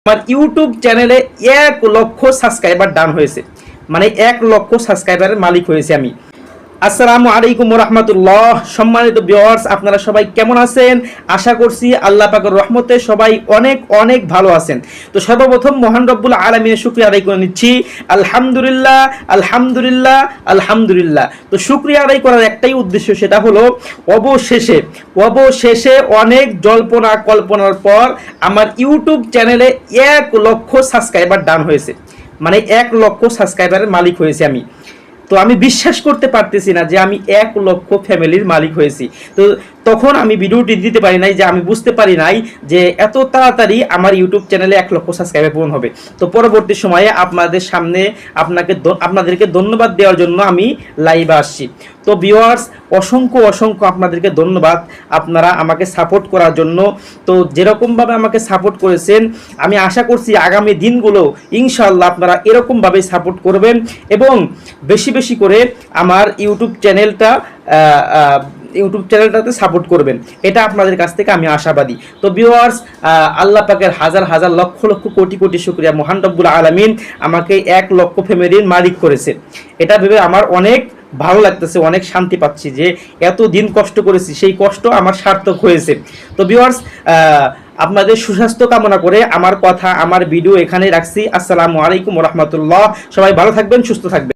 আমার ইউটিউব চ্যানেলে 1 লক্ষ সাবস্ক্রাইবার ডান হয়েছে, মানে 1 লক্ষ সাবস্ক্রাইবারের মালিক হয়েছে আমি। আসসালামু আলাইকুম রাহমাতুল্লাহ। সম্মানিত ভিউয়ার্স, আপনারা সবাই কেমন আছেন? আশা করছি আল্লাহ পাকের রহমতে সবাই অনেক অনেক ভালো আছেন। তো সর্বপ্রথম মহান রব্বুল আলামিনের শুকরিয়া আদায় করে নিচ্ছি। আলহামদুলিল্লাহ আলহামদুলিল্লাহ আলহামদুলিল্লাহ। তো শুকরিয়া আদায় করার একটাই উদ্দেশ্য, সেটা হলো অবশেষে অনেক জল্পনা কল্পনার পর আমার ইউটিউব চ্যানেলে 1 লক্ষ সাবস্ক্রাইবার ডান হয়েছে, মানে 1 লক্ষ সাবস্ক্রাইবারের মালিক হয়েছে আমি। তো আমি বিশ্বাস করতে পারতেছি না যে আমি 1 লক্ষ ফ্যামিলির মালিক হয়েছি। তো তখন আমি ভিডিওটি দিতে পারি নাই, যে আমি বুঝতে পারি নাই যে এত তাড়াতাড়ি আমার ইউটিউব চ্যানেলে 1 লক্ষ সাবস্ক্রাইবার পূরণ হবে। তো পরবর্তী সময়ে আপনাদের সামনে আপনাদেরকে ধন্যবাদ দেওয়ার জন্য আমি লাইভে আসছি। তো ভিউয়ার্স, অসংখ্য আপনাদেরকে ধন্যবাদ আপনারা আমাকে সাপোর্ট করার জন্য। তো যেরকমভাবে আমাকে সাপোর্ট করেছেন, আমি আশা করছি আগামী দিনগুলো ইনশাআল্লাহ আপনারা এরকমভাবেই সাপোর্ট করবেন এবং বেশি বেশি করে আমার ইউটিউব চ্যানেলটাতে সাপোর্ট করবেন, এটা আপনাদের কাছ থেকে আমি আশাবাদী। তো ভিউয়ার্স, আল্লাহ পাকের হাজার হাজার লক্ষ লক্ষ কোটি কোটি শুকরিয়া, মহান রব্বুল আলামিন আমাকে 1 লক্ষ ফ্যামিলির মালিক করেছে। এটা ভেবে আমার অনেক ভালো লাগতেছে, অনেক শান্তি পাচ্ছি যে এত দিন কষ্ট করেছি, সেই কষ্ট আমার সার্থক হয়েছে। তো ভিউয়ার্স, আপনাদের সুস্বাস্থ্য কামনা করে আমার ভিডিও এখানেই রাখছি। আসসালামু আলাইকুম রাহমাতুল্লাহ। সবাই ভালো থাকবেন, সুস্থ থাকবেন।